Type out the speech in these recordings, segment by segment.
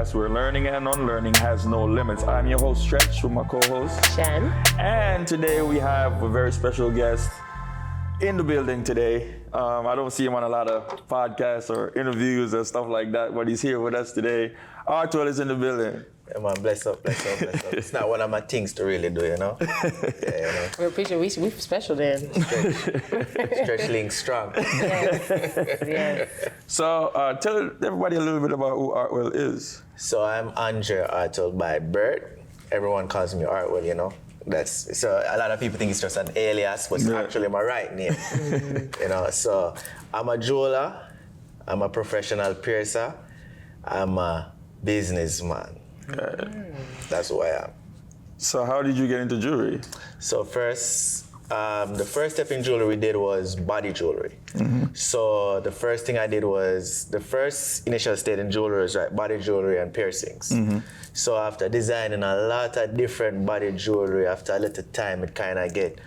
podcast where learning and unlearning has no limits. I'm your host, Stretch, with my co-host, Shan. And today we have a very special guest in the building today. I don't see him on a lot of podcasts or interviews and stuff like that, but he's here with us today. Artwell is in the building. Yeah, man, bless up, bless up, bless up. It's not one of my things to really do, you know? Yeah, We're appreciate we special then. Stretch link strong. Yes. So tell everybody a little bit about who Artwell is. So I'm Andre Artwell by birth. Everyone calls me Artwell, you know? So a lot of people think it's just an alias, but it's actually my right name. You know, so I'm a jeweler, I'm a professional piercer, I'm a businessman. That's who I am. So how did you get into jewelry? So first, the first step in jewelry we did was body jewelry. So the first thing I did was, the first initial state in jewelry was body jewelry and piercings. So after designing a lot of different body jewelry, after a little time, it kind of get,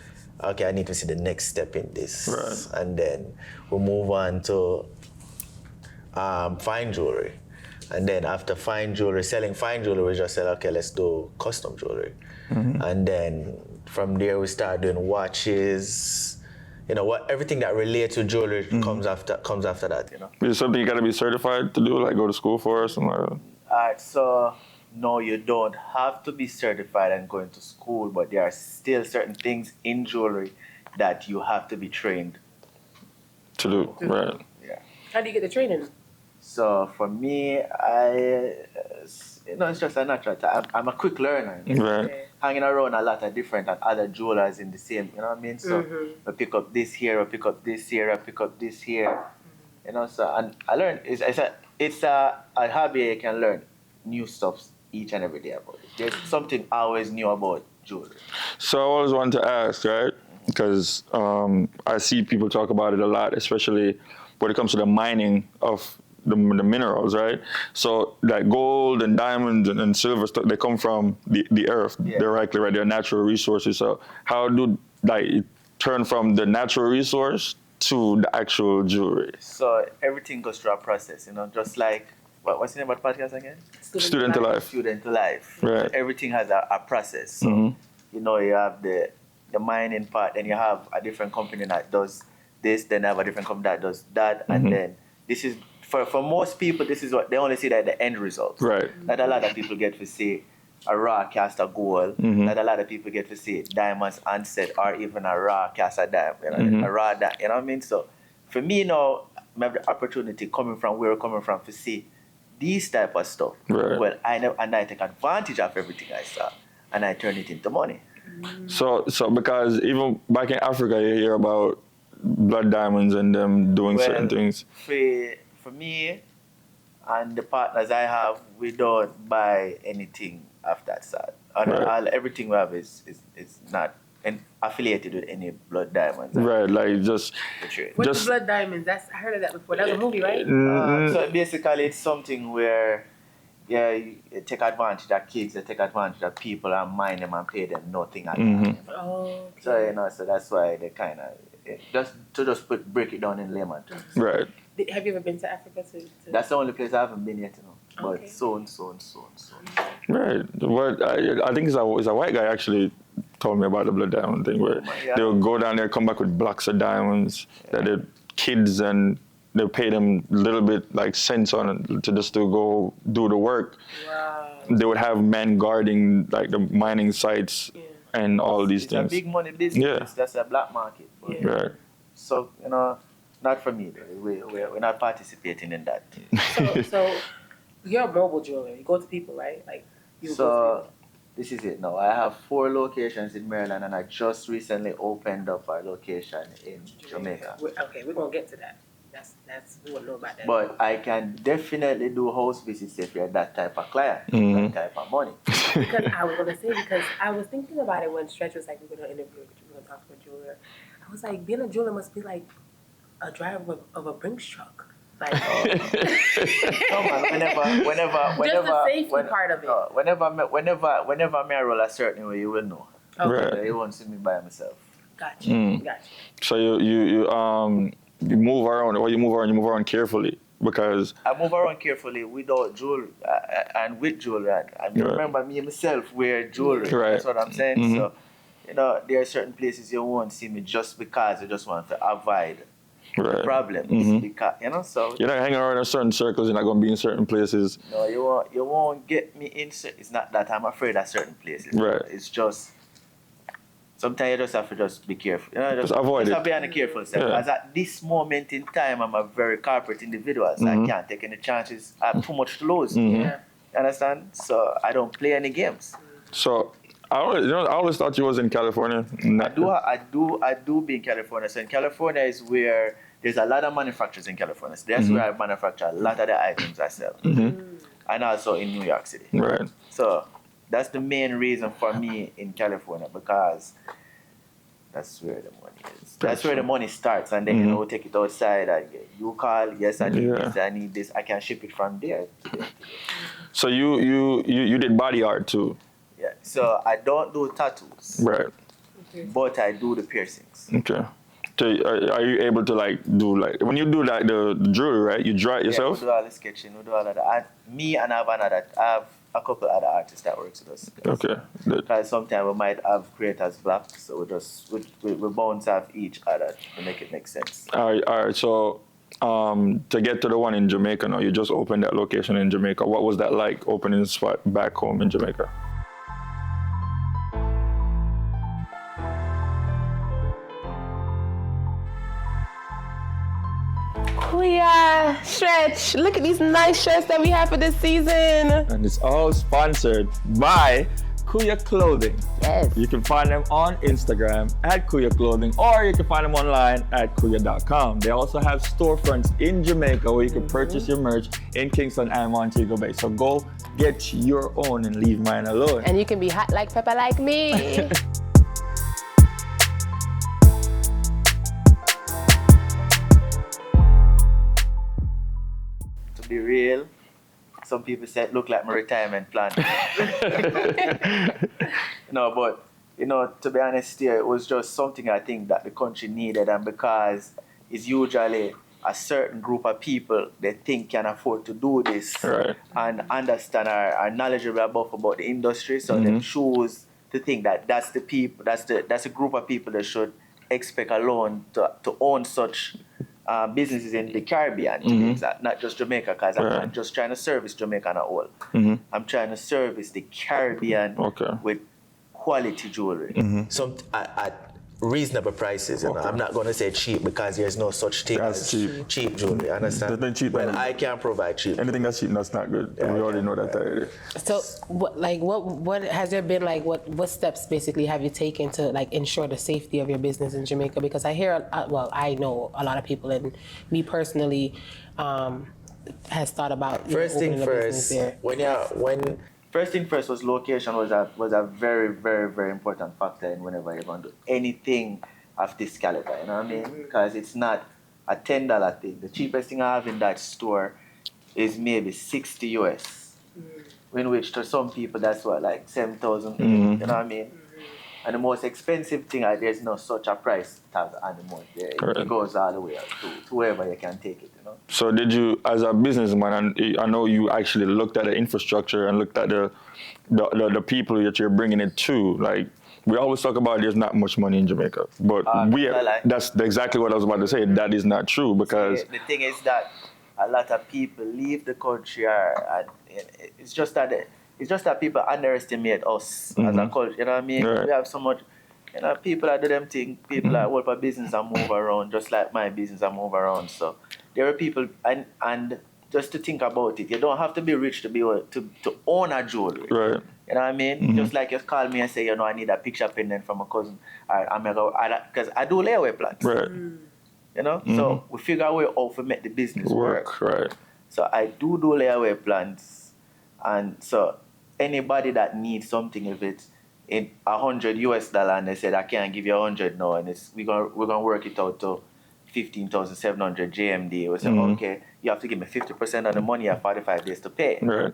okay, I need to see the next step in this. Right. And then we move on to fine jewelry. And then after fine jewelry, selling fine jewelry, we just said, okay, let's do custom jewelry. And then from there, we started doing watches. You know, everything that relates to jewelry comes after that, you know. Is it something you got to be certified to do, like go to school for or something like that? Alright, so no, you don't have to be certified and going to school, but there are still certain things in jewelry that you have to be trained. To do, right. Yeah. How do you get the training? So for me, it's just a natural. I'm a quick learner. Right. Hanging around a lot of different and other jewelers in the same, you know what I mean? So I pick up this here, I pick up this here, I pick up this here. You know, so and I learn. It's a hobby. You can learn new stuff each and every day about it. There's something always new about jewelry. So I always wanted to ask, right? Because I see people talk about it a lot, especially when it comes to the mining of the minerals, right? So like gold and diamonds and silver stuff, they come from the earth directly, right? They're natural resources. So how do it turn from the natural resource to the actual jewelry? So everything goes through a process, you know, just like, what's the name of the podcast again? Student to life. Student to life. Right. Everything has a process. So, you know, you have the mining part, then you have a different company that does this, then have a different company that does that, and then this is, for most people, this is what they only see that the end result. Right. Not a lot of people get to see a raw cast of gold. Not a lot of people get to see diamonds unset or even a raw cast of diamond, you know, a raw diamond. You know what I mean? So for me now, I have the opportunity coming from where we're coming from to see these type of stuff. Right. Well, I take advantage of everything I saw and I turn it into money. So because even back in Africa, you hear about blood diamonds and them doing certain things. For me and the partners I have, we don't buy anything of that sort. Everything we have is not affiliated with any blood diamonds. Right, like just... What's the blood diamonds? I heard of that before. That's a movie, right? So basically it's something where you take advantage of kids, you take advantage of people and mine them and pay them nothing at all. Oh, okay. So, you know, so that's why they kind of, break it down in layman terms. Right. Have you ever been to Africa? That's the only place I haven't been yet, you know. Okay. But soon. Right. What I think it's a white guy actually told me about the blood diamond thing where they'll go down there, come back with blocks of diamonds that the kids and they'll pay them a little bit like cents on it to go do the work. Wow. They would have men guarding like the mining sites and all these things. It's a big money business. Yeah. That's a black market. But Right. So, you know, not for me. We're not participating in that. So you're a mobile jeweler. You go to people, right? Like you go to this is it now. I have 4 locations in Maryland and I just recently opened up a location in Jamaica. We're gonna get to that. That's we won't know about that. But I can definitely do house visits if you're that type of client, that type of money. Because I was thinking about it when Stretch was like, we're gonna interview, we're gonna talk to a jeweler. I was like, being a jeweler must be like a driver of a Brinks truck. Like, No man, whenever just the safety part of it. Whenever I roll a certain way, you will know. Okay. Right. You won't see me by myself. Gotcha. So you move around, or you move around carefully. Because I move around carefully without jewelry and with jewelry. I remember me myself wear jewelry. Right. That's what I'm saying. So, there are certain places you won't see me just because you just want to avoid right. problems. Because so You're not hanging around in certain circles. You're not going to be in certain places. no, you won't get me in. It's not that I'm afraid of certain places. Right. It's just sometimes you just have to just be careful. Just avoid it. Have to be on the careful side. Yeah. Because at this moment in time, I'm a very corporate individual, so I can't take any chances. I have too much to lose. Yeah. You understand? So I don't play any games. So I always thought you was in California. I do be in California. So in California is where there's a lot of manufacturers in California. So that's where I manufacture a lot of the items I sell. And also in New York City. Right. So that's the main reason for me in California, because that's where the money is. That's where the money starts, and then take it outside. You call, yes, I need this, I need this. I can ship it from there to there. So you did body art too. Yeah. So I don't do tattoos, Right. but I do the piercings. Okay. So are you able to do when you do the jewelry, right? You draw it yourself? Yeah, we do all the sketching, we do all of that. I have a couple other artists that works with us. Okay. Because sometimes we might have creators block, so we bounce off each other to make it make sense. All right. So to get to the one in Jamaica now, you just opened that location in Jamaica. What was that like, opening the spot back home in Jamaica? Kuya, Stretch, look at these nice shirts that we have for this season. And it's all sponsored by Kuya Clothing. Yes. You can find them on Instagram at Kuya Clothing, or you can find them online at kuya.com. They also have storefronts in Jamaica where you can purchase your merch in Kingston and Montego Bay. So go get your own and leave mine alone. And you can be hot like pepper like me. To be real, some people say it look like my retirement plan. No, but to be honest here, it was just something I think that the country needed, and because it's usually a certain group of people that think can afford to do this Right. and understand are knowledgeable about the industry, so they choose to think that that's the people, that's a group of people that should expect a loan to own such businesses in the Caribbean, not just Jamaica, because I'm not just trying to service Jamaica on a whole. I'm trying to service the Caribbean with quality jewelry. Some at reasonable prices. I'm not going to say cheap, because there's no such thing as cheap jewelry. Understand? There's no cheap. Well, I can't provide cheap. Anything that's cheap, that's not good. Yeah, we already know that already. So, what has there been what steps basically have you taken to ensure the safety of your business in Jamaica? Because I hear, I know a lot of people, and me personally, has thought about First thing opening a business first, there. First thing first was location was a very, very, very important factor in whenever you're going to do anything of this caliber, you know what I mean? Because it's not a $10 thing. The cheapest thing I have in that store is maybe $60 US. In which to some people that's what, like 7,000, you know what I mean? And the most expensive thing, there's no such a price tag anymore. It goes all the way up to whoever you can take it, you know? So did you, as a businessman, and I know you actually looked at the infrastructure and looked at the people that you're bringing it to. Like, we always talk about there's not much money in Jamaica, but that's exactly what I was about to say. That is not true, because the thing is that a lot of people leave the country, and it's just that people underestimate us as a culture. You know what I mean? Right. We have so much. People that do them thing. People that work for business and move around, just like my business and move around. So there are people, and just to think about it, you don't have to be rich to be able to own a jewelry. Right. You know what I mean? Just like you call me and say, I need a picture pendant from a cousin. I'm gonna go, because I do layaway plans. Right. You know, so we figure out a way how to make the business work. Right. So I do layaway plans, and so anybody that needs something, if it's in $100 US, and they said I can't give you 100 now, and we're gonna work it out to 15,700 JMD. We say, okay, you have to give me 50% of the money. You have 45 days to pay. Right.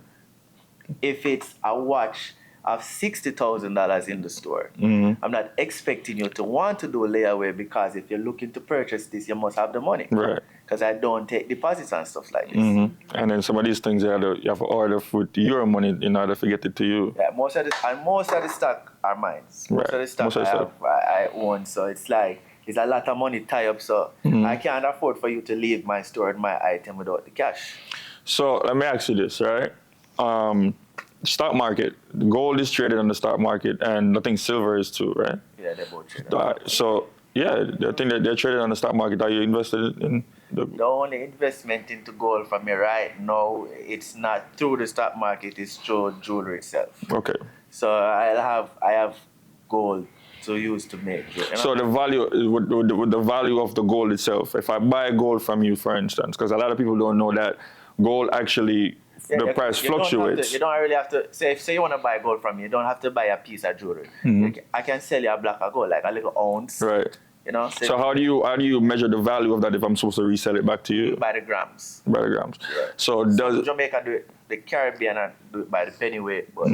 If it's a watch, have $60,000 in the store. I'm not expecting you to want to do a layaway because if you're looking to purchase this, you must have the money. Right. Because I don't take deposits and stuff like this. And then some of these things you have to order with your money in order to get it to you. Yeah, most of the stock are mine. Most of the stock I own. So it's like it's a lot of money tied up. So I can't afford for you to leave my store and my item without the cash. So let me ask you this, right? Stock market, gold is traded on the stock market, and I think silver is too, right? Yeah, they're both traded. So yeah, I think that they're traded on the stock market. Are you invested in the only investment into gold for me right now, it's not through the stock market, it's through jewelry itself. Okay. So I have gold to use to make jewelry. So the value, with the value of the gold itself, if I buy gold from you, for instance, because a lot of people don't know that gold actually, the price fluctuates. You don't really have to, say you want to buy gold from me, you don't have to buy a piece of jewelry. I can sell you a block of gold, like a little ounce. Right. You know, so how do you measure the value of that if I'm supposed to resell it back to you? By the grams. By the grams. Yeah. So does Jamaica do it, the Caribbean do it by the pennyweight, but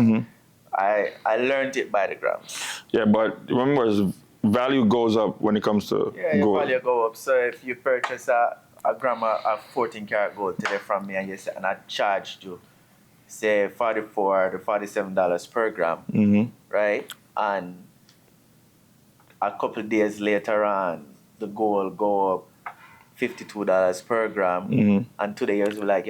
I learned it by the grams. Yeah, but remember, value goes up when it comes to gold. Your value go up. So if you purchase a gram of 14 karat gold today from me, and I charged you, say $44 to $47 per gram, right? And a couple of days later on, the gold go up $52 per gram, and today you're like,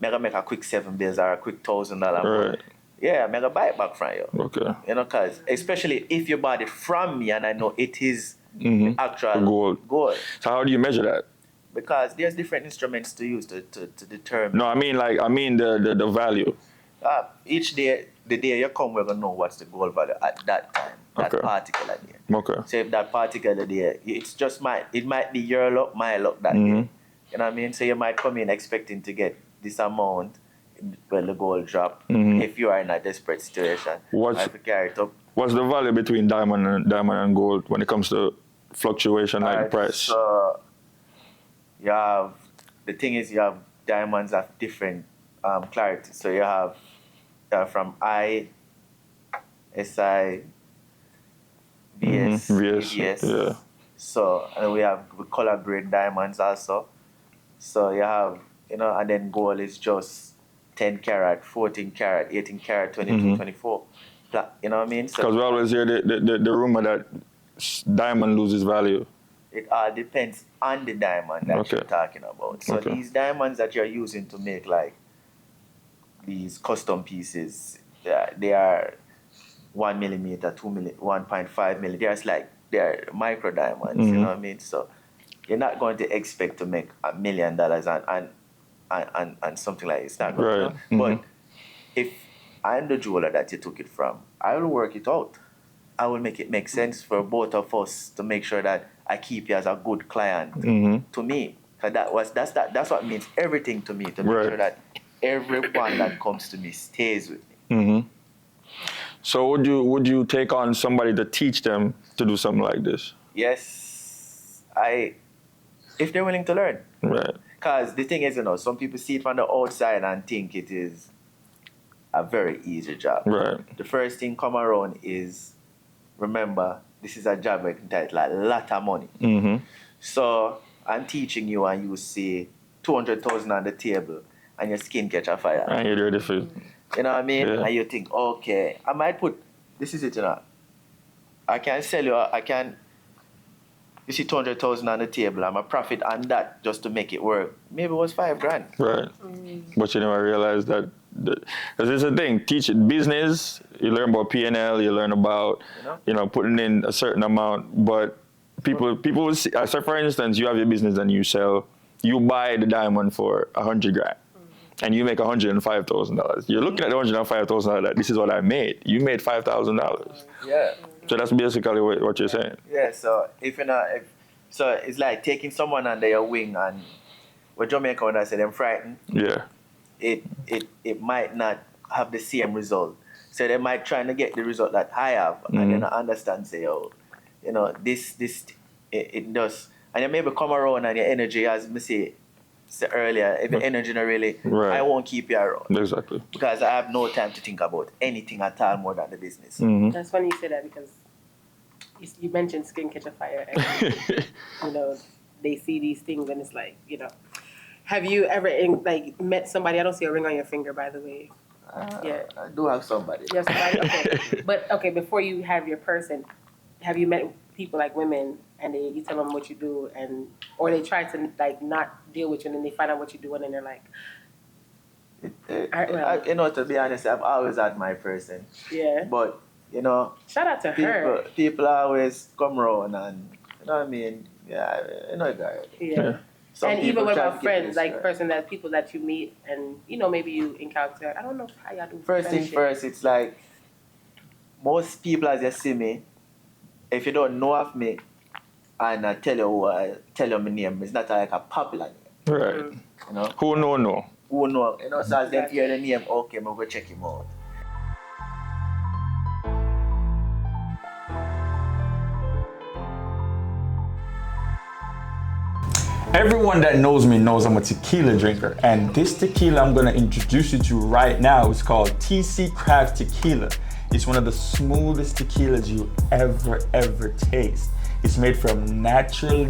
mega make a quick $7 or a quick $1,000. Right. Yeah, mega buy it back from you. Okay. Because especially if you bought it from me and I know it is actual gold. So how do you measure that? Because there's different instruments to use to determine. No, I mean the value. Each day, the day you come, we're gonna know what's the gold value at that time, that particular day. Okay. So if that particular day, it might be your luck, my luck that day. You know what I mean? So you might come in expecting to get this amount when the gold drop. If you are in a desperate situation, I have to carry it up. What's the value between diamond and gold when it comes to fluctuation like price? So you have diamonds of different clarity. So you have from I, SI, VS, VS. Yeah. So and we have color grade diamonds also. So you have and then gold is just 10 karat, 14 karat, 18 karat, 22, 24. You know what I mean? Because we always hear the rumor that diamond loses value. It all depends on the diamond that you're talking about. So these diamonds that you're using to make like these custom pieces, they are 1 millimeter, 2 millimeter, 1.5 millimeter. They're micro diamonds. You know what I mean? So you're not going to expect to make $1 million and something like it's not going to. But if I'm the jeweler that you took it from, I will work it out. I will make it make sense for both of us to make sure that I keep you as a good client to me. Because that's what means everything to me, to make sure that everyone that comes to me stays with me. So would you take on somebody to teach them to do something like this? Yes, if they're willing to learn. Right. Because the thing is, some people see it from the outside and think it is a very easy job. Right. The first thing come around is, remember, this is a job where you can take a lot of money. So I'm teaching you and you see 200,000 on the table and your skin catch a fire. And you're ready for it. You know what I mean? Yeah. And you think, okay, I might put, this is it, I can sell you, you see 200,000 on the table, I'm a profit on that just to make it work. Maybe it was $5,000. Right. But you never realize that, because it's a thing, teach it business, you learn about P&L, you learn about, putting in a certain amount, but people will see, so for instance, you have your business and you buy the diamond for $100,000. And you make $105,000. You're looking at the $105,000 like, this is what I made. You made $5,000. Yeah. So that's basically what you're saying. Yeah. So so it's like taking someone under your wing, and what Jamaica when I say them frightened. Yeah. It might not have the same result. So they might try to get the result that I have, and then I understand. Say, this it does, and you maybe come around and your energy, as me say, said earlier, if your energy not really, Right. I won't keep you around. Exactly. Because I have no time to think about anything at all more than the business. That's funny you say that because you mentioned skin catch a fire, and you know they see these things, and it's like, you know, have you ever met somebody? I don't see a ring on your finger, by the way. Yeah, I do have somebody. you have somebody. Okay. But okay, before you have your person, have you met people like women, and you tell them what you do, or they try to like not deal with you, and then they find out what you do, and then they're like, Artwell. You know, to be honest, I've always had my person. Yeah. But, you know, Shout out to her. people always come around and, you know what I mean? Yeah, you know, guys. Yeah. Some And even people what try about to get friends, this, people that you meet, and you know maybe you encounter. I don't know how y'all do. First thing friendship. first, it's like most people as you see me, if you don't know of me, and I tell you my name, it's not like a popular name. Right. You know? Who know? Who know? You know, so as they hear the name, okay, I'm going to check him out. Everyone that knows me knows I'm a tequila drinker, and this tequila I'm gonna introduce you to right now is called TC Craft Tequila. It's one of the smoothest tequilas you ever taste. It's made from natural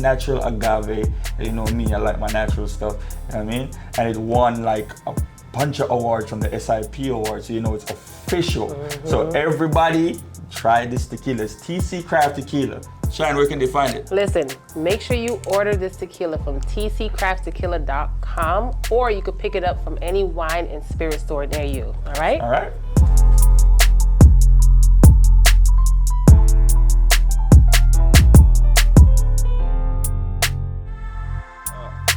agave. You know me, I like my natural stuff, you know what I mean? And it won like a bunch of awards from the SIP awards, so you know it's official. So everybody try this tequila. It's TC Craft Tequila. Shine, where can they find it? Listen, make sure you order this tequila from tccrafttequila.com, or you could pick it up from any wine and spirit store near you. All right? All right.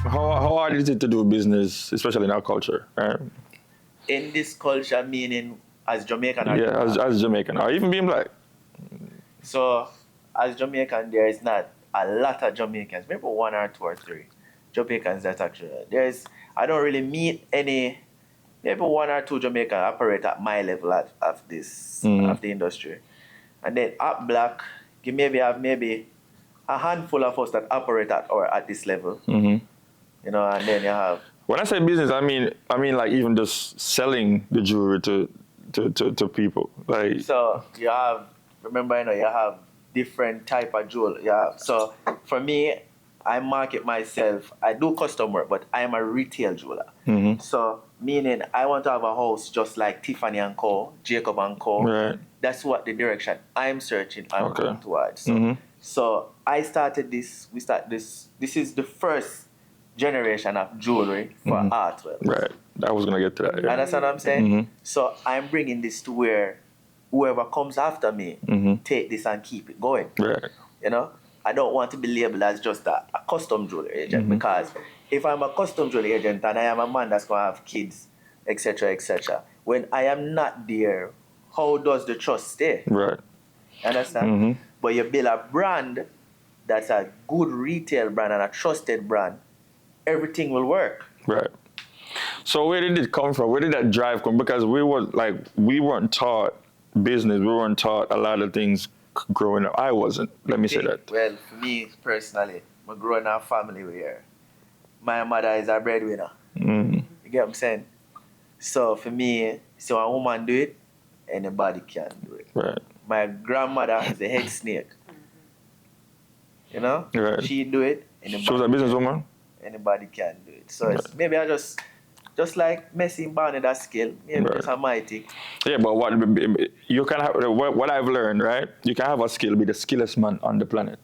How hard is it to do business, especially in our culture? Right? In this culture, meaning as Jamaican. Or Yeah, as Jamaican, or even being black. So, as Jamaican, there is not a lot of Jamaicans, maybe 1 or 2 or 3 Jamaicans that actually, I don't really meet any, maybe 1 or 2 Jamaicans operate at my level of the industry. And then at black, you maybe have a handful of us that operate at this level. You know, and then you have. When I say business, I mean like even just selling the jewelry to people. Like, So you have, remember, you know, you have different type of jewelry. Yeah. So for me, I market myself. I do custom work, but I am a retail jeweler. So meaning I want to have a house just like Tiffany & Co, Jacob & Co. Right. That's what the direction I'm searching. I'm Okay. going towards. So I started this. We start this. This is the first generation of jewelry for Artwell. right. I was gonna get to that. You Yeah. understand what I'm saying? So I'm bringing this to where whoever comes after me take this and keep it going. Right. You know, I don't want to be labeled as just a custom jewelry agent, because if I'm a custom jewelry agent and I am a man that's gonna have kids, etc., when I am not there, how does the trust stay? Right. You understand? But you build a brand that's a good retail brand and a trusted brand, everything will work. Right. So where did it come from? Where did that drive come? Because we weren't taught business. We weren't taught a lot of things growing up. I wasn't. Let me say that. Well, for me personally, I grew in a family where my mother is a breadwinner. You get what I'm saying? So for me, so a woman do it, anybody can do it. Right. My grandmother is a head snake. You know? Right. She do it, anybody, She was a businesswoman. anybody can do it. So it's, maybe I just like Messi born in that skill, maybe Right. just a mighty. Yeah, but what you can have, what I've learned, right? You can have a skill, be the skillest man on the planet.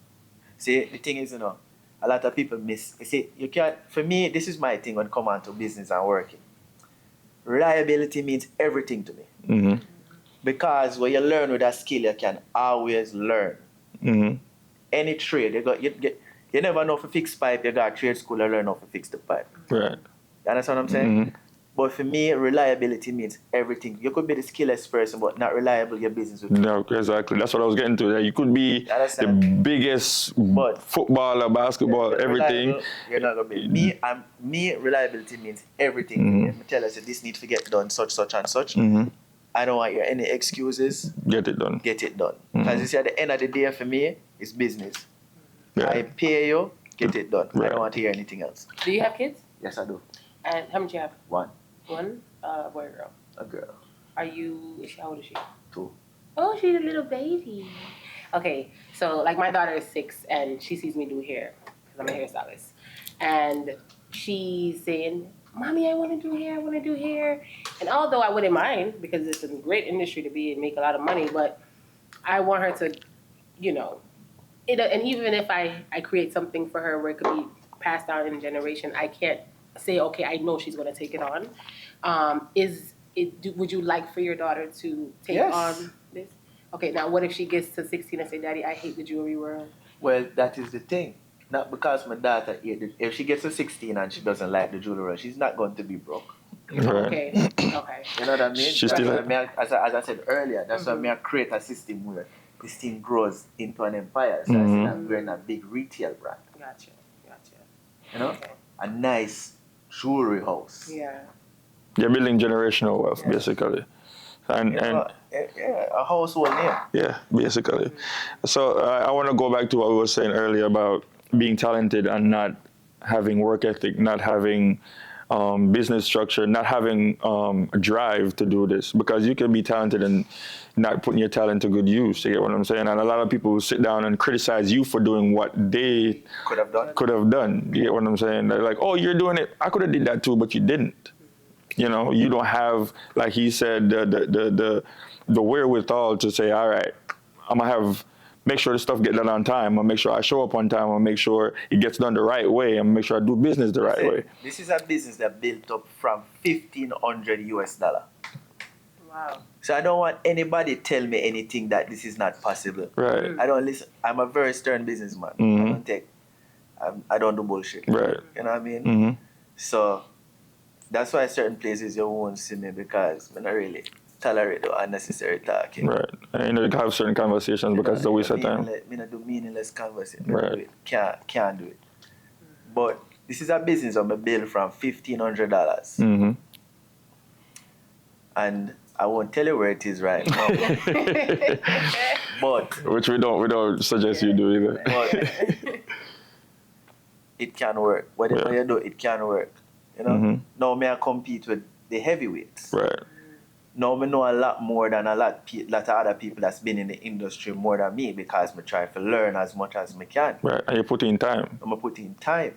See, the thing is, you know, a lot of people miss. You see, you can't. For me, this is my thing when it comes on to business and working. Reliability means everything to me. Because when you learn with that skill, you can always learn. Any trade, you never know if you fix pipe. You got trade school to learn how to fix the pipe. Right. You understand what I'm saying? But for me, reliability means everything. You could be the skillest person, but not reliable, your business will be. No, exactly. That's what I was getting to. You could be the Understand? biggest But- footballer, basketball, But everything. reliable, you're not gonna be. Me, reliability means everything. I tell us that this needs to get done, such and such. I don't want to hear any excuses. Get it done. Get it done. Because you see, at the end of the day, for me, it's business. Yeah. I pay you, get it done. I Right. don't want to hear anything else. Do you have kids? Yes, I do. And how many do you have? One. One? Boy or girl? A girl. How old is she? 2. Oh, she's a little baby. Okay, so like my daughter is 6 and she sees me do hair because I'm a hairstylist. And she's saying, Mommy, I want to do hair, I want to do hair. And although I wouldn't mind because it's a great industry to be and make a lot of money, but I want her to, you know, and even if I create something for her where it could be passed down in a generation, I can't say, okay, I know she's going to take it on. Would you like for your daughter to take on this? Okay, now what if she gets to 16 and say, Daddy, I hate the jewelry world? Well, that is the thing. Not because my daughter, if she gets to 16 and she doesn't like the jewelry world, she's not going to be broke. Right. Okay. You know what I mean? She's still as I said earlier, that's why I create a system where this thing grows into an empire. So we're in a big retail brand. Gotcha. You know? Okay. A nice jewelry house. Yeah. You're building generational wealth, basically. And a household name. yeah, basically. So I want to go back to what we were saying earlier about being talented and not having work ethic, not having business structure, not having a drive to do this, because you can be talented and not putting your talent to good use. You get what I'm saying? And a lot of people sit down and criticize you for doing what they could have done. You get what I'm saying? They're like, oh, you're doing it. I could have did that too, but you didn't. You know, you don't have, like he said, the wherewithal to say, all right, I'm gonna make sure the stuff get done on time. I'm gonna make sure I show up on time. I'm gonna make sure it gets done the right way. I'm gonna make sure I do business the right way. This is a business that built up from $1,500 US. Wow. So I don't want anybody tell me anything that this is not possible. Right. I don't listen. I'm a very stern businessman. I don't do bullshit. Right. You know what I mean? Mm-hmm. So that's why certain places you won't see me, because I don't really tolerate the unnecessary talking. Right. And you have certain conversations because it's a waste of time. I don't do meaningless conversation. Right. Can't do it. But this is a business I'm built from $1,500. Mm-hmm. And I won't tell you where it is right now. But Which we don't suggest you do either. but it can work. Whatever you do, it can work. You know? Now may I compete with the heavyweights. Right. Now I know a lot more than a lot of other people that's been in the industry more than me, because I try to learn as much as I can. Right. And you put in time. I'm put in time.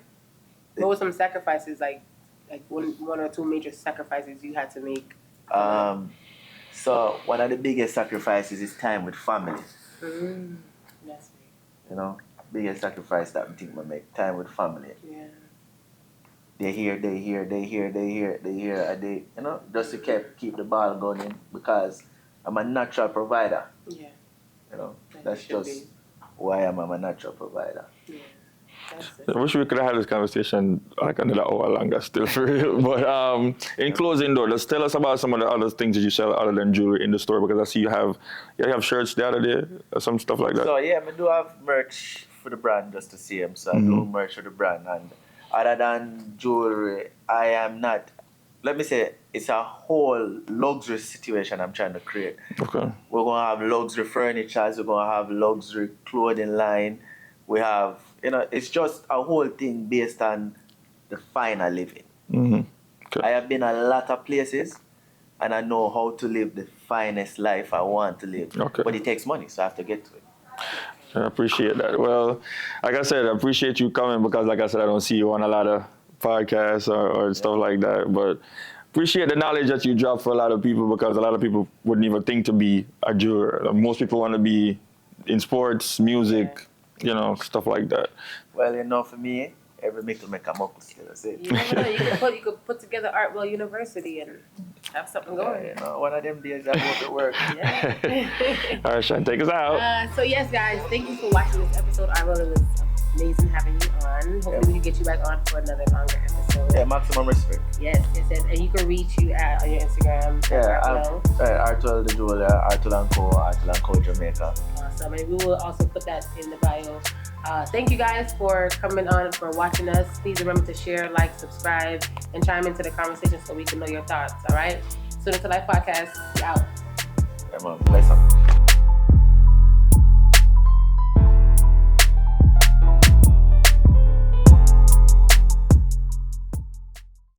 What were some sacrifices, like one or two major sacrifices you had to make? So one of the biggest sacrifices is time with family. That's me. You know, biggest sacrifice that I think I make, time with family. Yeah. They hear, you know, just to keep the ball going, because I'm a natural provider. Yeah. You know, That that's you should just be. why I'm a natural provider. Yeah. That's it. I wish we could have had this conversation like another hour longer still for real. But in closing though, let's tell us about some of the other things that you sell other than jewelry in the store, because I see you have shirts the other day, or some stuff like that. So yeah, I do have merch for the brand just to see them. So I do merch for the brand, and other than jewelry, I am not. Let me say, it's a whole luxury situation I'm trying to create. Okay. We're gonna have luxury furniture. We're gonna have luxury clothing line. We have, you know, it's just a whole thing based on the finer living. Mm-hmm. Okay. I have been a lot of places, and I know how to live the finest life I want to live. Okay. But it takes money, so I have to get to it. I appreciate that. Well, like I said, I appreciate you coming, because like I said, I don't see you on a lot of podcasts or stuff like that. But appreciate the knowledge that you drop for a lot of people, because a lot of people wouldn't even think to be a jeweler. Most people want to be in sports, music, you know, stuff like that. Well, you know, for me, every mickle make a muckle still, that's it. You never know. You could put together Artwell University and have something going. You know, one of them days I go to work. Yeah. All right, Sean, take us out. So yes, guys, thank you for watching this episode. Artwell, it was amazing having you on. Hopefully we can get you back on for another longer episode. Yeah, maximum respect. Yes. And you can reach you on your Instagram. Yeah, Artwell. Artwell the jeweler, Artwell & Co, Jamaica. Awesome. And we will also put that in the bio. Thank you guys for coming on, for watching us. Please remember to share, like, subscribe, and chime into the conversation so we can know your thoughts. All right? Student to Life Podcast, out. Yeah, man. Bless up.